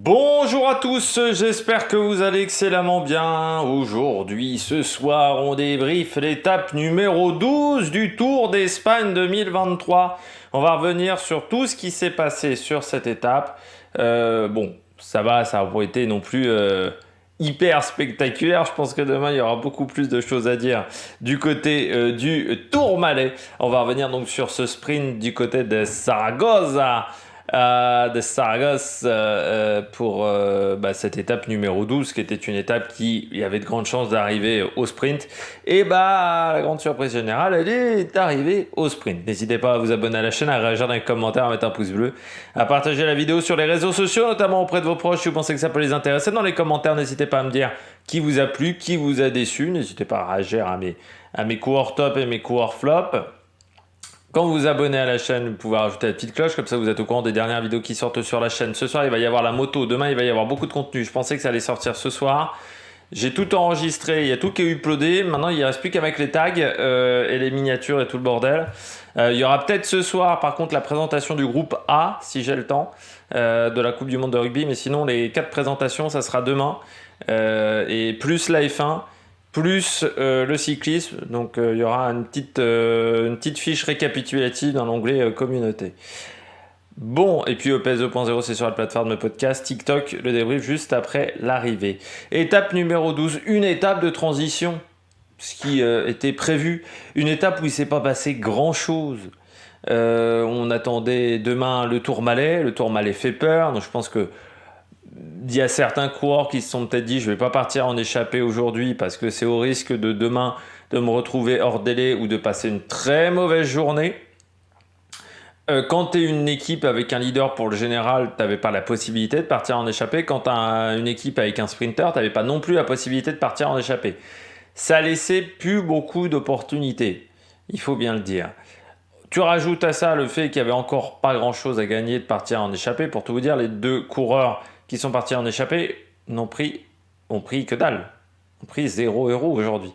Bonjour à tous, j'espère que vous allez excellemment bien. Aujourd'hui, ce soir, on débriefe l'étape numéro 12 du Tour d'Espagne 2023. On va revenir sur tout ce qui s'est passé sur cette étape. Ça va, ça n'a pas été non plus hyper spectaculaire. Je pense que demain, il y aura beaucoup plus de choses à dire du côté du Tourmalet. On va revenir donc sur ce sprint du côté de Saragossa. Pour cette étape numéro 12 qui était une étape qui y avait de grandes chances d'arriver au sprint et la grande surprise générale elle est arrivée au sprint. N'hésitez pas à vous abonner à la chaîne, à réagir dans les commentaires, à mettre un pouce bleu, à partager la vidéo sur les réseaux sociaux, notamment auprès de vos proches si vous pensez que ça peut les intéresser. Dans les commentaires, n'hésitez pas à me dire qui vous a plu, qui vous a déçu. N'hésitez pas à réagir à mes coureurs top et mes coureurs flop. Quand vous vous abonnez à la chaîne, vous pouvez rajouter la petite cloche, comme ça vous êtes au courant des dernières vidéos qui sortent sur la chaîne. Ce soir, il va y avoir la moto, demain, il va y avoir beaucoup de contenu. Je pensais que ça allait sortir ce soir. J'ai tout enregistré, il y a tout qui est uploadé. Maintenant, il ne reste plus qu'à mettre les tags et les miniatures et tout le bordel. Il y aura peut-être ce soir, par contre, la présentation du groupe A, si j'ai le temps, de la Coupe du Monde de rugby. Mais sinon, les 4 présentations, ça sera demain. Et plus la F1. Plus le cyclisme, donc il y aura une petite fiche récapitulative dans l'onglet communauté. Bon, et puis EPS 2.0, c'est sur la plateforme de podcast, TikTok, le débrief juste après l'arrivée. Étape numéro 12, une étape de transition, ce qui était prévu, une étape où il ne s'est pas passé grand-chose. On attendait demain le Tourmalet fait peur, donc je pense que il y a certains coureurs qui se sont peut-être dit je vais pas partir en échappée aujourd'hui parce que c'est au risque de demain de me retrouver hors délai ou de passer une très mauvaise journée. Quand tu es une équipe avec un leader pour le général, tu n'avais pas la possibilité de partir en échappée. Quand tu as une équipe avec un sprinter, tu n'avais pas non plus la possibilité de partir en échappée. Ça laissait plus beaucoup d'opportunités, il faut bien le dire. Tu rajoutes à ça le fait qu'il n'y avait encore pas grand-chose à gagner de partir en échappée. Pour tout vous dire, les 2 coureurs qui sont partis en échappée ont pris que dalle. Ont pris 0 € aujourd'hui.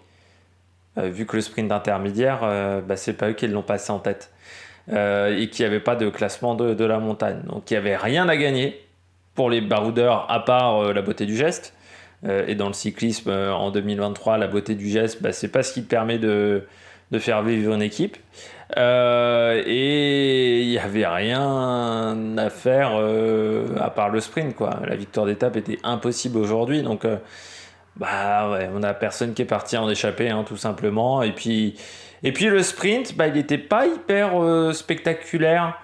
Vu que le sprint intermédiaire, c'est pas eux qui l'ont passé en tête. Et qu'il n'y avait pas de classement de la montagne. Donc il n'y avait rien à gagner pour les baroudeurs à part la beauté du geste. Et dans le cyclisme en 2023, la beauté du geste, c'est pas ce qui te permet de faire vivre une équipe. Et il n'y avait rien à faire à part le sprint, quoi. La victoire d'étape était impossible aujourd'hui, donc on a personne qui est parti en échappée, hein, tout simplement. Et puis le sprint, il n'était pas hyper spectaculaire.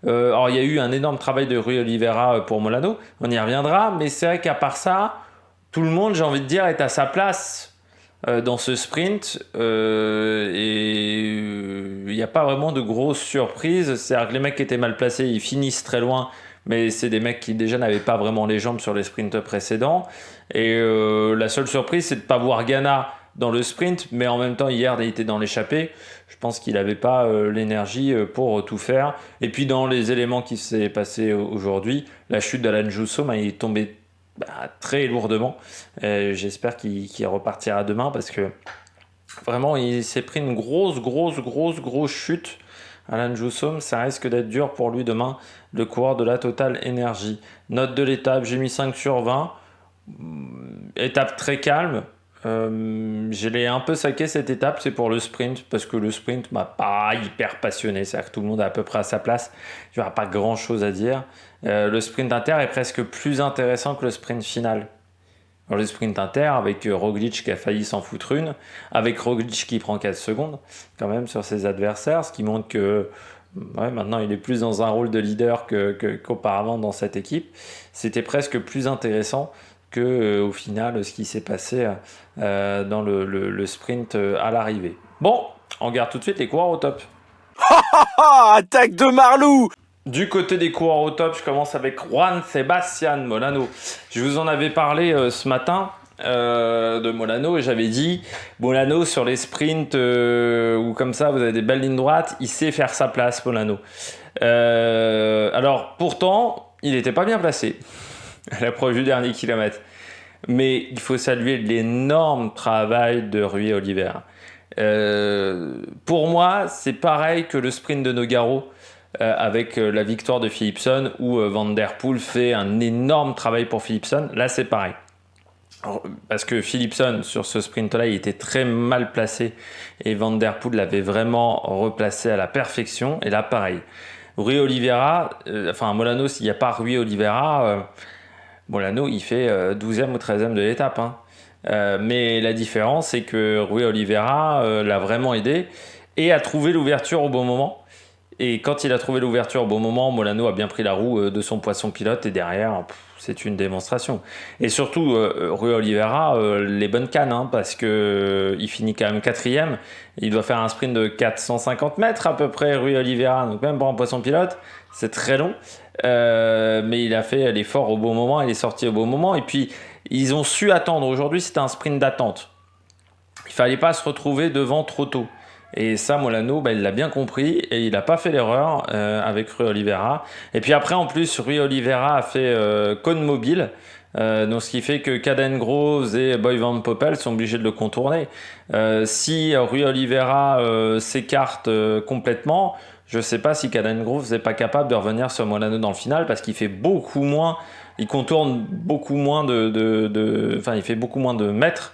Alors il y a eu un énorme travail de Rui Oliveira pour Molano, on y reviendra, mais c'est vrai qu'à part ça, tout le monde, j'ai envie de dire, est à sa place dans ce sprint et il n'y a pas vraiment de grosses surprises. C'est-à-dire que les mecs qui étaient mal placés, ils finissent très loin, mais c'est des mecs qui déjà n'avaient pas vraiment les jambes sur les sprints précédents. Et la seule surprise, c'est de ne pas voir Ganna dans le sprint, mais en même temps, hier, il était dans l'échappée. Je pense qu'il n'avait pas l'énergie pour tout faire. Et puis, dans les éléments qui s'est passé aujourd'hui, la chute d'Alan Jousso, il est tombé très lourdement. J'espère qu'il repartira demain parce que vraiment il s'est pris une grosse chute. Alan Jousso, ça risque d'être dur pour lui demain, le coureur de la Total Energy. Note de l'étape, j'ai mis 5 sur 20. Étape très calme. Je l'ai un peu saqué cette étape, c'est pour le sprint, parce que le sprint m'a pas hyper passionné, c'est-à-dire que tout le monde est à peu près à sa place, il n'y aura pas grand chose à dire. Le sprint inter est presque plus intéressant que le sprint final. Alors le sprint inter avec Roglic qui a failli s'en foutre une, avec Roglic qui prend 4 secondes quand même sur ses adversaires, ce qui montre que maintenant il est plus dans un rôle de leader qu'auparavant dans cette équipe. C'était presque plus intéressant que au final ce qui s'est passé dans le sprint à l'arrivée. Bon, on regarde tout de suite les coureurs au top. Attaque de Marlou! Du côté des coureurs au top, je commence avec Juan Sebastián Molano. Je vous en avais parlé ce matin de Molano et j'avais dit Molano sur les sprints ou comme ça, vous avez des belles lignes droites, il sait faire sa place, Molano. Alors pourtant, il n'était pas bien placé à l'approche du dernier kilomètre. Mais il faut saluer l'énorme travail de Rui Oliveira. Pour moi, c'est pareil que le sprint de Nogaro. avec la victoire de Philipsen où Van Der Poel fait un énorme travail pour Philipsen. Là, c'est pareil. Parce que Philipsen, sur ce sprint-là, il était très mal placé et Van Der Poel l'avait vraiment replacé à la perfection. Et là, pareil. Rui Oliveira, Molano, s'il n'y a pas Rui Oliveira, Molano, il fait 12e ou 13e de l'étape. Hein. Mais la différence, c'est que Rui Oliveira l'a vraiment aidé et a trouvé l'ouverture au bon moment. Et quand il a trouvé l'ouverture au bon moment, Molano a bien pris la roue de son poisson pilote et derrière, c'est une démonstration. Et surtout, Rui Oliveira, les bonnes cannes, hein, parce que il finit quand même 4e. Il doit faire un sprint de 450 mètres à peu près, Rui Oliveira. Donc même pour un poisson pilote, c'est très long. Mais il a fait l'effort au bon moment, il est sorti au bon moment. Et puis, ils ont su attendre. Aujourd'hui, c'était un sprint d'attente. Il fallait pas se retrouver devant trop tôt. Et ça, Molano, il l'a bien compris et il n'a pas fait l'erreur avec Rui Oliveira. Et puis après, en plus, Rui Oliveira a fait cône mobile. Donc ce qui fait que Caden Groves et Boy Van Poppel sont obligés de le contourner. Si Rui Oliveira s'écarte complètement, je ne sais pas si Caden Groves n'est pas capable de revenir sur Molano dans le final parce qu'il fait beaucoup moins, il contourne beaucoup moins il fait beaucoup moins de mètres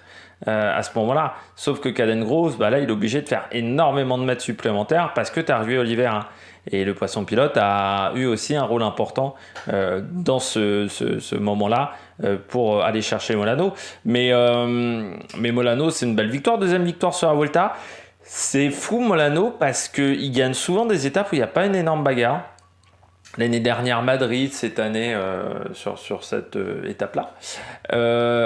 à ce moment-là. Sauf que Caden Groves, là, il est obligé de faire énormément de mètres supplémentaires parce que tu as Rui Oliveira. Et le poisson pilote a eu aussi un rôle important dans ce moment-là pour aller chercher Molano. Mais Molano, c'est une belle victoire. Deuxième victoire sur la Vuelta. C'est fou Molano parce qu'il gagne souvent des étapes où il n'y a pas une énorme bagarre. L'année dernière, Madrid, cette année, sur cette étape-là.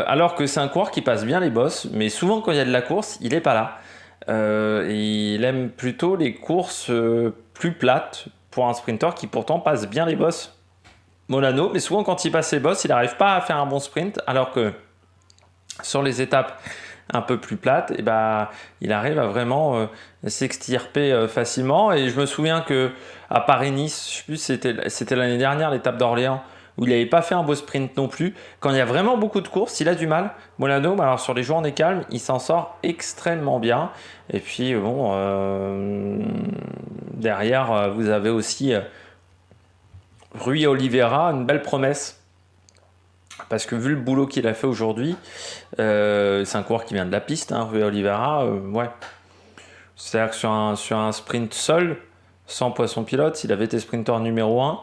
Alors que c'est un coureur qui passe bien les bosses, mais souvent quand il y a de la course, il n'est pas là. Il aime plutôt les courses plus plates pour un sprinter qui pourtant passe bien les bosses. Molano, mais souvent quand il passe les bosses, il n'arrive pas à faire un bon sprint, alors que sur les étapes un peu plus plates, il arrive à vraiment s'extirper facilement. Et je me souviens que à Paris-Nice, je sais plus, c'était l'année dernière, l'étape d'Orléans, où il n'avait pas fait un beau sprint non plus. Quand il y a vraiment beaucoup de courses, il a du mal. Molano, alors sur les journées calmes, il s'en sort extrêmement bien. Et puis derrière, vous avez aussi Rui Oliveira, une belle promesse. Parce que vu le boulot qu'il a fait aujourd'hui, c'est un coureur qui vient de la piste, hein, Rui Oliveira, ouais. C'est-à-dire que sur un sprint seul, sans poisson pilote, s'il avait été sprinter numéro 1,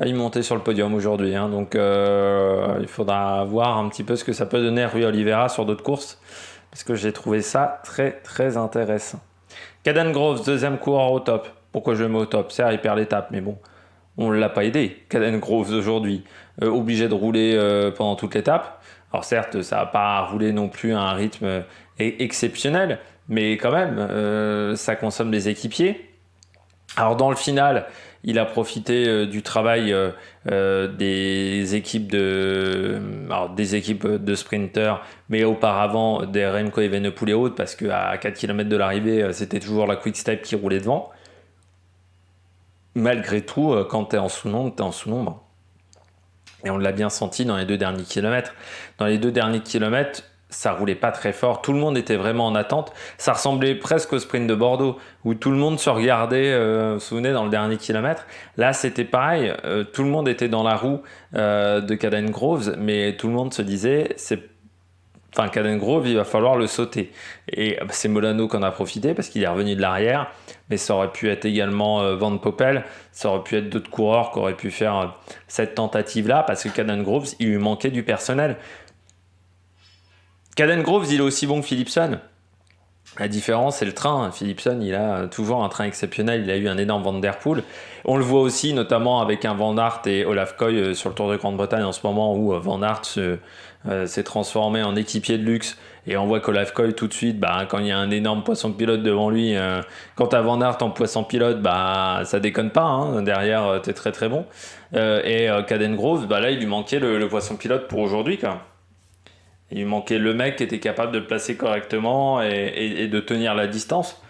il montait sur le podium aujourd'hui. Hein, donc il faudra voir un petit peu ce que ça peut donner Rui Oliveira sur d'autres courses. Parce que j'ai trouvé ça très très intéressant. Caden Groves, deuxième coureur au top. Pourquoi je le mets au top ? Certes, il perd l'étape, mais bon, on ne l'a pas aidé. Caden Groves aujourd'hui, obligé de rouler pendant toute l'étape. Alors certes, ça n'a pas roulé non plus à un rythme exceptionnel, mais quand même, ça consomme des équipiers. Alors dans le final, il a profité du travail des équipes de sprinters, mais auparavant des Remco Evenepoel et autres, parce qu'à 4 km de l'arrivée, c'était toujours la Quick Step qui roulait devant. Malgré tout, quand tu es en sous-nombre, tu es en sous-nombre. Et on l'a bien senti dans les 2 derniers kilomètres. Dans les 2 derniers kilomètres, ça roulait pas très fort. Tout le monde était vraiment en attente. Ça ressemblait presque au sprint de Bordeaux, où tout le monde se regardait, vous vous souvenez, dans le dernier kilomètre. Là, c'était pareil. Tout le monde était dans la roue de Caden Groves, mais tout le monde se disait, Caden Groves, il va falloir le sauter. Et c'est Molano qui en a profité parce qu'il est revenu de l'arrière. Mais ça aurait pu être également Van Poppel. Ça aurait pu être d'autres coureurs qui auraient pu faire cette tentative-là parce que Caden Groves, il lui manquait du personnel. Caden Groves, il est aussi bon que Philipsen. La différence, c'est le train. Philipsen, il a toujours un train exceptionnel. Il a eu un énorme Van Der Poel. On le voit aussi, notamment avec un Van Aert et Olaf Koy sur le Tour de Grande-Bretagne en ce moment où Van Aert s'est transformé en équipier de luxe. Et on voit qu'Olaf Koy, tout de suite, quand il y a un énorme poisson pilote devant lui, quand t'as Van Aert en poisson pilote, ça déconne pas. Hein. Derrière, t'es très très bon. Et Caden Groves, là, il lui manquait le poisson pilote pour aujourd'hui, quoi. Il lui manquait le mec qui était capable de le placer correctement et de tenir la distance.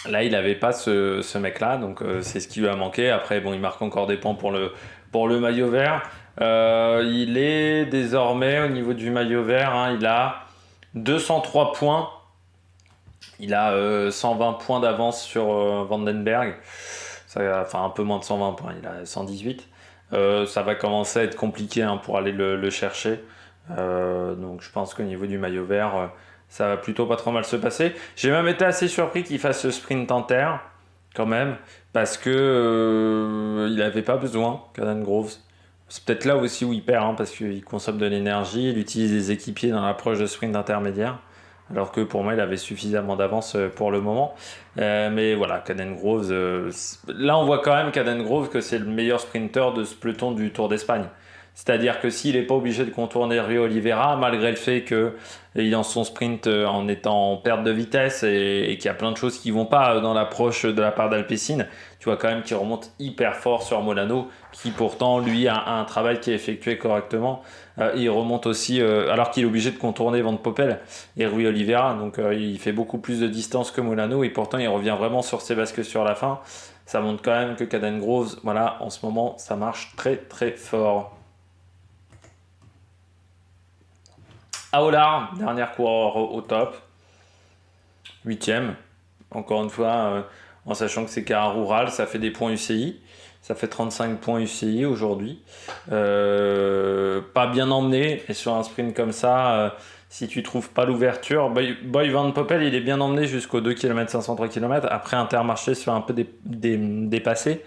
Là, il n'avait pas ce mec-là, donc c'est ce qui lui a manqué. Après, il marque encore des points pour le maillot vert. Il est désormais, au niveau du maillot vert, il a 203 points. Il a 120 points d'avance sur Vandenberg. Enfin, un peu moins de 120 points, il a 118. Ça va commencer à être compliqué hein, pour aller le chercher. Donc je pense qu'au niveau du maillot vert, ça va plutôt pas trop mal se passer. J'ai même été assez surpris qu'il fasse ce sprint en terre, quand même, parce que il n'avait pas besoin, Caden Groves. C'est peut-être là aussi où il perd, hein, parce qu'il consomme de l'énergie, il utilise des équipiers dans l'approche de sprint intermédiaire, alors que pour moi il avait suffisamment d'avance pour le moment. Mais voilà, Caden Groves, là on voit quand même Caden Groves que c'est le meilleur sprinter de ce peloton du Tour d'Espagne. C'est-à-dire que s'il n'est pas obligé de contourner Rui Oliveira, malgré le fait qu'il est dans son sprint en étant en perte de vitesse et qu'il y a plein de choses qui ne vont pas dans l'approche de la part d'Alpecin, tu vois quand même qu'il remonte hyper fort sur Molano, qui pourtant lui a un travail qui est effectué correctement. Il remonte aussi, alors qu'il est obligé de contourner Van Poppel et Rui Oliveira, donc il fait beaucoup plus de distance que Molano et pourtant il revient vraiment sur ses basques sur la fin. Ça montre quand même que Caden Groves, voilà, en ce moment, ça marche très très fort. Aolar, dernier coureur au top, 8ème, encore une fois, en sachant que c'est car rural, ça fait des points UCI, ça fait 35 points UCI aujourd'hui. Pas bien emmené, et sur un sprint comme ça, si tu trouves pas l'ouverture, Boy Van Poppel il est bien emmené jusqu'aux 2 km 503 km, après Intermarché se fait un peu dépasser,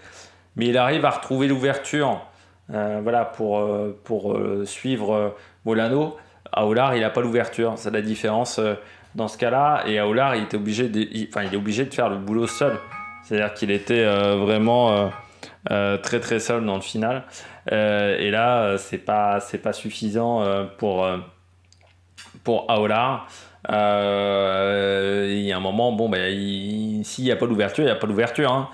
mais il arrive à retrouver l'ouverture voilà, pour suivre Molano. Aolar, il n'a pas l'ouverture, c'est la différence dans ce cas-là. Et Aolar, il est obligé de faire le boulot seul. C'est-à-dire qu'il était vraiment très très seul dans le final. Et là, c'est pas suffisant pour Aolar. Il y a un moment, bon, s'il n'y a pas d'ouverture, il n'y a pas d'ouverture. Hein.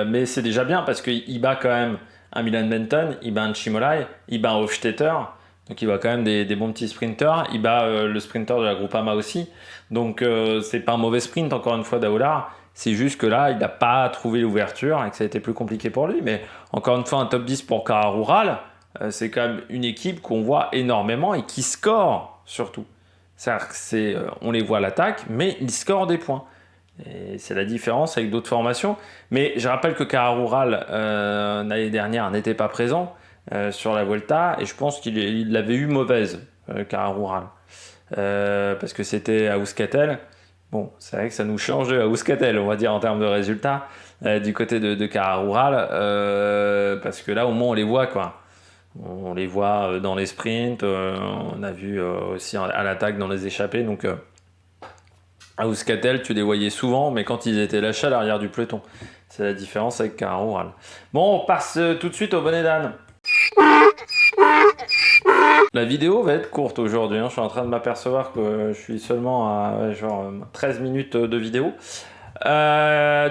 Mais c'est déjà bien parce qu'il bat quand même un Milan Benton, il bat un Chimolai, il bat un Hofstetter. Donc il bat quand même des bons petits sprinters. Il bat le sprinter de la Groupama aussi. Donc c'est pas un mauvais sprint encore une fois d'Aolar. C'est juste que là, il n'a pas trouvé l'ouverture et que ça a été plus compliqué pour lui. Mais encore une fois, un top 10 pour Cara Rural, c'est quand même une équipe qu'on voit énormément et qui score surtout. C'est-à-dire que on les voit à l'attaque, mais ils scorent des points. Et c'est la différence avec d'autres formations. Mais je rappelle que Cara Rural, l'année dernière, n'était pas présent. Sur la Vuelta et je pense qu'il l'avait eu mauvaise Cara Rural parce que c'était à Euskaltel. Bon, c'est vrai que ça nous change à Euskaltel on va dire en termes de résultats du côté de Cara Rural parce que là au moins on les voit quoi. On les voit dans les sprints, on a vu aussi à l'attaque dans les échappées donc à Euskaltel tu les voyais souvent mais quand ils étaient lâchés à l'arrière du peloton. C'est la différence avec Cara Rural. Bon, on passe tout de suite au bonnet d'âne. La vidéo va être courte aujourd'hui, hein. Je suis en train de m'apercevoir que je suis seulement à genre 13 minutes de vidéo.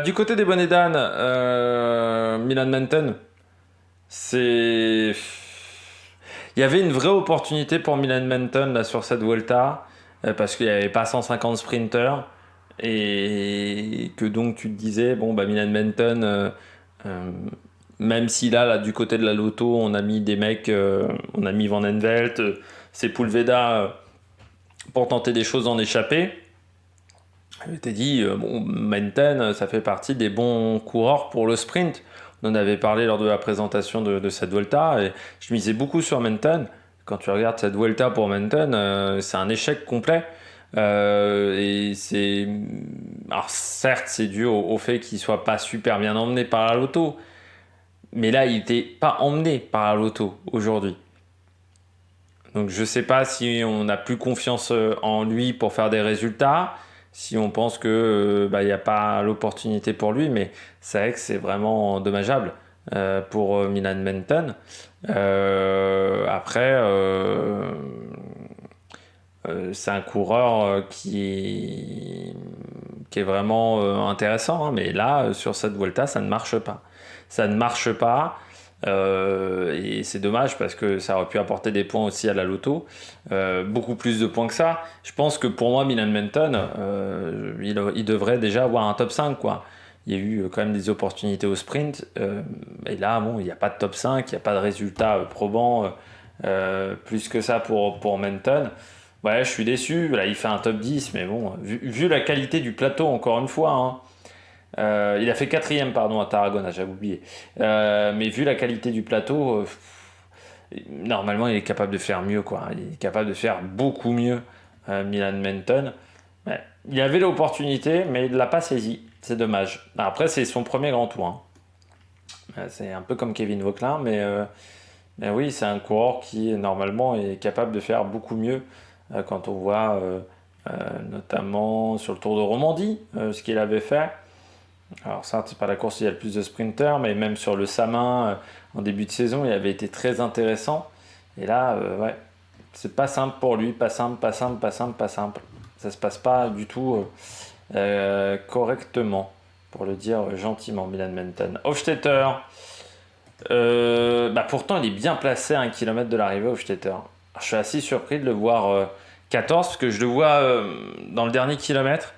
Du côté des bonnets d'âne, Milan Menton, c'est... Il y avait une vraie opportunité pour Milan Menton là, sur cette Vuelta, parce qu'il n'y avait pas 150 sprinters, et que donc tu te disais, bon, bah Milan Menton... même si là, du côté de la Lotto, on a mis des mecs, on a mis Van Envelt, Sepulveda pour tenter des choses en échappée. Je t'ai dit, bon, Menton, ça fait partie des bons coureurs pour le sprint. On en avait parlé lors de la présentation de cette Vuelta et je misais beaucoup sur Menton. Quand tu regardes cette Vuelta pour Menton, c'est un échec complet. Et c'est... Alors certes, c'est dû au fait qu'il soit pas super bien emmené par la Lotto. Mais là, il n'était pas emmené par la Lotto aujourd'hui. Donc je ne sais pas si on n'a plus confiance en lui pour faire des résultats, si on pense que n'y a pas l'opportunité pour lui, mais c'est vrai que c'est vraiment dommageable pour Milan Menton. Après, c'est un coureur qui est vraiment intéressant, hein, mais là, sur cette Vuelta, ça ne marche pas. Ça ne marche pas et c'est dommage parce que ça aurait pu apporter des points aussi à la Lotto, beaucoup plus de points que ça. Je pense que pour moi Milan Menton il devrait déjà avoir un top 5 quoi. Il y a eu quand même des opportunités au sprint et là bon il n'y a pas de top 5, il n'y a pas de résultat probant plus que ça pour Menton. Ouais, je suis déçu. Là, il fait un top 10, mais bon, vu la qualité du plateau, encore une fois, hein, il a fait quatrième, pardon, à Tarragona, j'avais oublié. Mais vu la qualité du plateau, normalement, il est capable de faire mieux, quoi. Il est capable de faire beaucoup mieux, Milan Menton. Ouais, il avait l'opportunité, mais il ne l'a pas saisi. C'est dommage. Après, c'est son premier grand tour, hein. C'est un peu comme Kevin Vauquelin, mais oui, c'est un coureur qui, normalement, est capable de faire beaucoup mieux quand on voit, notamment sur le Tour de Romandie, ce qu'il avait fait. Alors ça, c'est pas la course où il y a le plus de sprinters, mais même sur le Samin, en début de saison, il avait été très intéressant. Et là, ouais, c'est pas simple pour lui, pas simple, pas simple, pas simple, pas simple. Ça se passe pas du tout correctement, pour le dire gentiment, Milan Menton. Hofstetter, pourtant il est bien placé à 1 km de l'arrivée, Hofstetter. Je suis assez surpris de le voir 14, parce que je le vois dans le dernier kilomètre.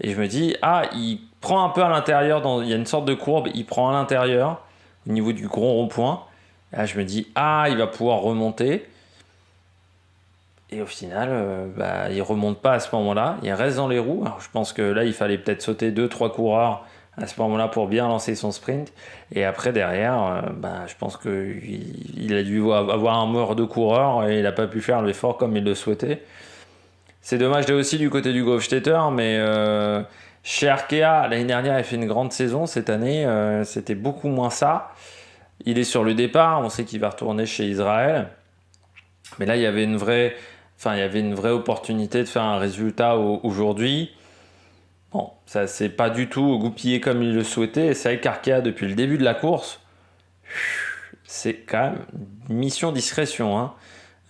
Et je me dis, il prend un peu à l'intérieur, il y a une sorte de courbe, il prend à l'intérieur, au niveau du gros rond-point. Et là, je me dis, il va pouvoir remonter. Et au final, il remonte pas à ce moment-là, il reste dans les roues. Alors, je pense que là, il fallait peut-être sauter 2-3 coureurs à ce moment-là pour bien lancer son sprint. Et après, derrière, je pense qu'il a dû avoir un mort de coureur et il n'a pas pu faire l'effort comme il le souhaitait. C'est dommage là aussi du côté du Hofstetter, mais chez Arkea, l'année dernière, il a fait une grande saison. Cette année, c'était beaucoup moins ça. Il est sur le départ, on sait qu'il va retourner chez Israël. Mais là, il y avait une vraie opportunité de faire un résultat aujourd'hui. Bon, ça s'est pas du tout goupillé comme il le souhaitait. Et c'est vrai qu'Arkea, depuis le début de la course, c'est quand même une mission discrétion, hein.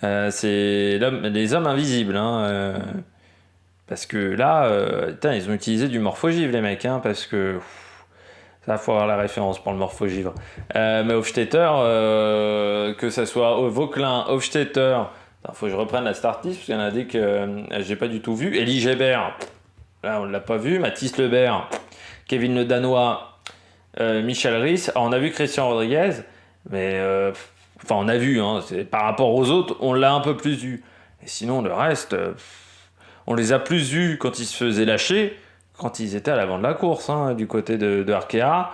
C'est les hommes invisibles, hein. Parce que là, ils ont utilisé du morphogivre, les mecs, hein, parce que ça, faut avoir la référence pour le morphogivre. Mais Hofstetter, que ça soit Vauquelin, Hofstetter, faut que je reprenne la start list, parce qu'il y en a des que j'ai pas du tout vu. Elie Gébert, là on l'a pas vu. Mathis Lebert, Kevin Le Danois, Michel Risse. Alors, on a vu Christian Rodriguez, mais on a vu, hein, par rapport aux autres, on l'a un peu plus vu. Et sinon, le reste, on les a plus vus quand ils se faisaient lâcher, quand ils étaient à l'avant de la course, hein, du côté de Arkea.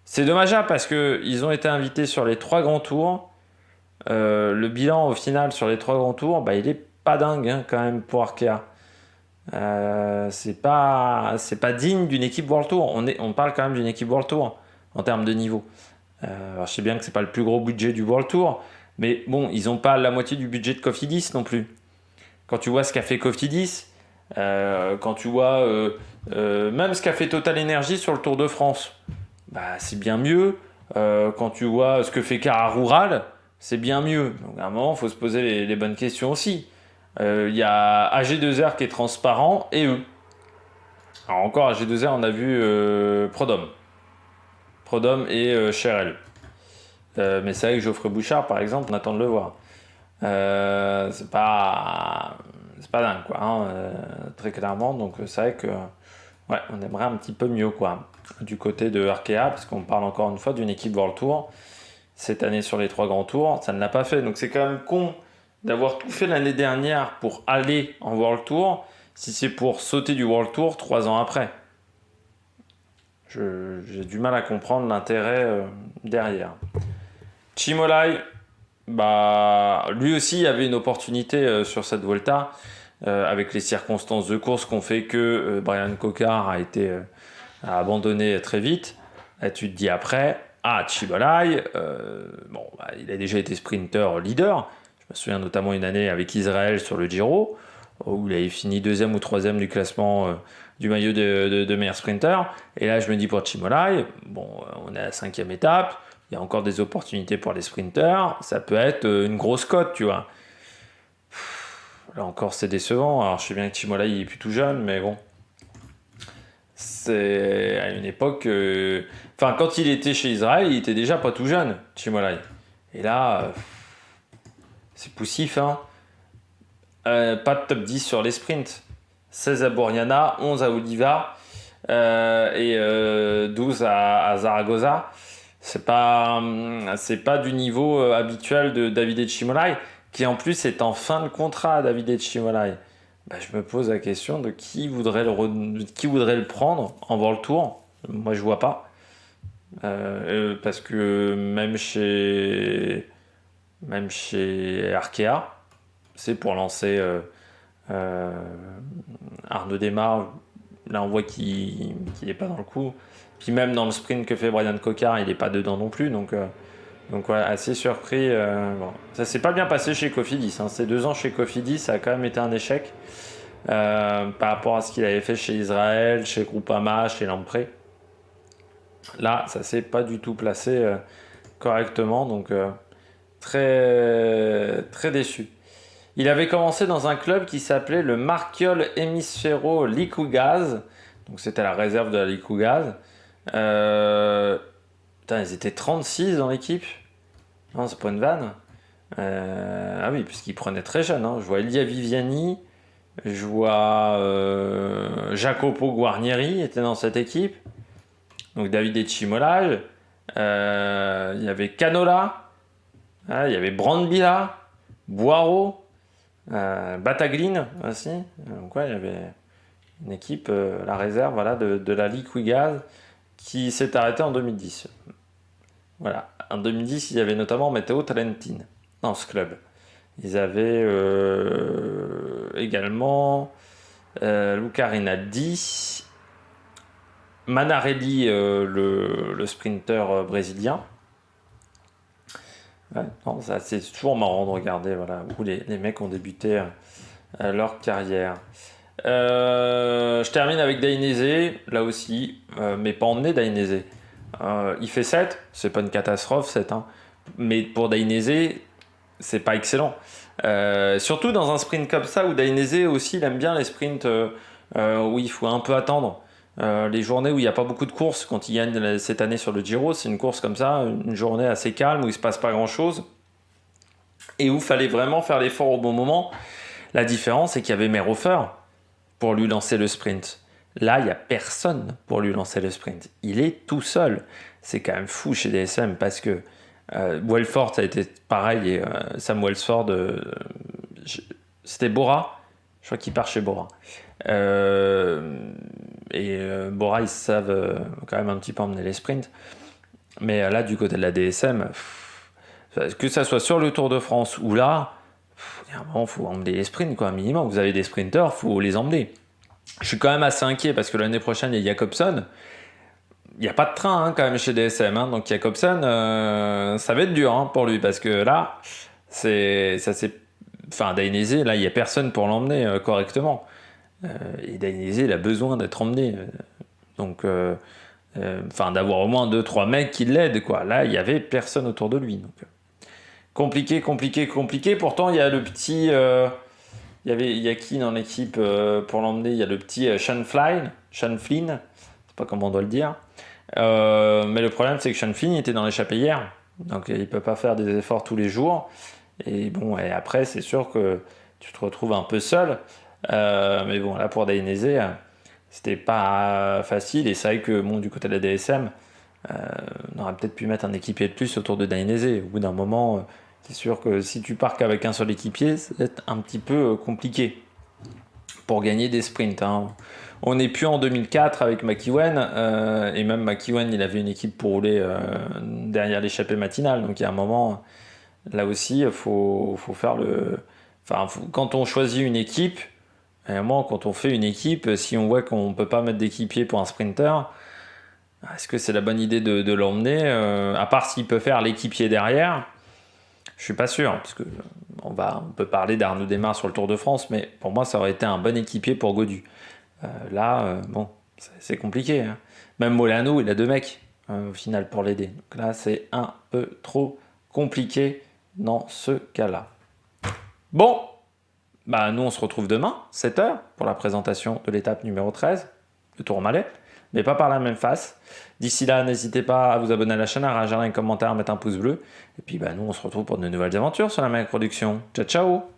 C'est dommageable parce qu'ils ont été invités sur les 3 grands tours. Le bilan au final sur les 3 grands tours, il est pas dingue, hein, quand même pour Arkea. C'est pas digne d'une équipe World Tour. On parle quand même d'une équipe World Tour en termes de niveau. Alors je sais bien que c'est pas le plus gros budget du World Tour, mais bon, ils ont pas la moitié du budget de Cofidis non plus. Quand tu vois ce qu'a fait Cofidis, quand tu vois même ce qu'a fait Total Energy sur le Tour de France, c'est bien mieux. Quand tu vois ce que fait Cara Rural, c'est bien mieux. Donc à un moment, il faut se poser les bonnes questions aussi. Il y a AG2R qui est transparent et eux. Alors encore AG2R, on a vu Prodhomme et Cherel. Mais c'est vrai que Geoffrey Bouchard, par exemple, on attend de le voir. C'est pas dingue, quoi, hein, très clairement. Donc c'est vrai que on aimerait un petit peu mieux, quoi, du côté de Arkea, parce qu'on parle encore une fois d'une équipe World Tour. Cette année sur les 3 grands tours, ça ne l'a pas fait. Donc c'est quand même con d'avoir tout fait l'année dernière pour aller en World Tour, si c'est pour sauter du World Tour 3 ans après. J'ai du mal à comprendre l'intérêt derrière. Chimolai, lui aussi avait une opportunité sur cette Volta, avec les circonstances de course qu'on fait que Brian Cocard a abandonné très vite. Et tu te dis après, Chimolai, il a déjà été sprinter leader. Je me souviens notamment une année avec Israël sur le Giro, où il avait fini 2e ou 3e du classement du maillot de meilleur sprinter. Et là, je me dis pour Chimolai, on est à la 5e étape, il y a encore des opportunités pour les sprinters, ça peut être une grosse cote, tu vois. Là encore, c'est décevant. Alors, je sais bien que Chimolai il est plus tout jeune, mais bon. C'est à une époque. Quand il était chez Israël, il était déjà pas tout jeune, Chimolai. Et là, c'est poussif, hein. Pas de top 10 sur les sprints. 16 à Borriana, 11 à Oliva et 12 à Zaragoza. C'est pas du niveau habituel de Davide Chimolai, qui en plus est en fin de contrat, Davide Chimolai. Bah, je me pose la question de qui voudrait le prendre en World Tour. Moi, je vois pas. Parce que même chez Arkea, c'est pour lancer Arnaud Démare. Là, on voit qu'il n'est pas dans le coup. Puis même dans le sprint que fait Brian Cocard, il n'est pas dedans non plus. Donc ouais, assez surpris. Bon. Ça s'est pas bien passé chez Cofidis. Ces 2 ans chez Cofidis, ça a quand même été un échec par rapport à ce qu'il avait fait chez Israël, chez Groupama, chez Lamprey. Là, ça s'est pas du tout placé correctement. Donc très, très déçu. Il avait commencé dans un club qui s'appelait le Marchiol Hemisfero Liquigas. Donc c'était la réserve de la Liquigas. Putain, ils étaient 36 dans l'équipe. Non, c'est pas une vanne. Ah oui, puisqu'ils prenaient très jeune. Je vois Elia Viviani. Je vois Jacopo Guarnieri était dans cette équipe. Donc David Chimolai. Il y avait Canola. Il y avait Brandbila. Boiro. Bataglin aussi. Donc ouais, il y avait une équipe, la réserve de la Liquigas qui s'est arrêtée en 2010. Voilà. En 2010, il y avait notamment Matteo Trentin dans ce club. Ils avaient également Luca Rinaldi, Manarelli, le sprinter brésilien. Ouais, non, c'est toujours marrant de regarder où les mecs ont débuté leur carrière. Je termine avec Dainese, là aussi, mais pas emmené Dainese. Il fait 7, c'est pas une catastrophe 7, mais pour Dainese, c'est pas excellent. Surtout dans un sprint comme ça où Dainese aussi il aime bien les sprints où il faut un peu attendre. Les journées où il n'y a pas beaucoup de courses, quand il gagne cette année sur le Giro, c'est une course comme ça, une journée assez calme où il ne se passe pas grand chose et où il fallait vraiment faire l'effort au bon moment. La différence, c'est qu'il y avait Merhofer pour lui lancer le sprint. Là, il n'y a personne pour lui lancer le sprint. Il est tout seul. C'est quand même fou chez DSM parce que Welford, ça a été pareil. Et Sam Welsford, c'était Bora. Je crois qu'il part chez Bora. Bora, ils savent quand même un petit peu emmener les sprints. Mais là, du côté de la DSM, que ça soit sur le Tour de France ou là, il y a un moment, il faut emmener les sprints, quoi, minimum. Vous avez des sprinteurs, il faut les emmener. Je suis quand même assez inquiet parce que l'année prochaine, il y a Jacobsen. Il n'y a pas de train quand même chez DSM. Donc Jacobsen, ça va être dur pour lui parce que là, Dainese, là, il n'y a personne pour l'emmener correctement. Et Dainese, il a besoin d'être emmené. D'avoir au moins 2-3 mecs qui l'aident, quoi. Là, il n'y avait personne autour de lui. Donc, compliqué. Pourtant, il y a le petit... il y a qui dans l'équipe pour l'emmener? Il y a le petit Sean Flynn. Je sais pas comment on doit le dire. Mais le problème, c'est que Sean Flynn était dans l'échappée hier. Donc, il peut pas faire des efforts tous les jours. Et bon, et après, c'est sûr que tu te retrouves un peu seul. Mais bon, là, pour Dainese, c'était pas facile. Et c'est vrai que, du côté de la DSM, on aurait peut-être pu mettre un équipier de plus autour de Dainese. Au bout d'un moment, c'est sûr que si tu pars qu'avec un seul équipier, ça va être un petit peu compliqué pour gagner des sprints. On n'est plus en 2004 avec McEwen. Et même McEwen, il avait une équipe pour rouler derrière l'échappée matinale. Donc, il y a un moment, là aussi, il faut faire le... quand on choisit une équipe, quand on fait une équipe, si on voit qu'on ne peut pas mettre d'équipier pour un sprinter, est-ce que c'est la bonne idée de l'emmener à part s'il peut faire l'équipier derrière, je suis pas sûr, parce que on peut parler d'Arnaud Démare sur le Tour de France, mais pour moi, ça aurait été un bon équipier pour Gaudu. C'est compliqué. Même Molano, il a 2 mecs au final pour l'aider. Donc là, c'est un peu trop compliqué dans ce cas-là. Bon, nous on se retrouve demain, 7h, pour la présentation de l'étape numéro 13, le Tourmalet, mais pas par la même face. D'ici là, n'hésitez pas à vous abonner à la chaîne, à réagir, un commentaire, à mettre un pouce bleu. Et puis nous on se retrouve pour de nouvelles aventures sur la Mac Production. Ciao ciao.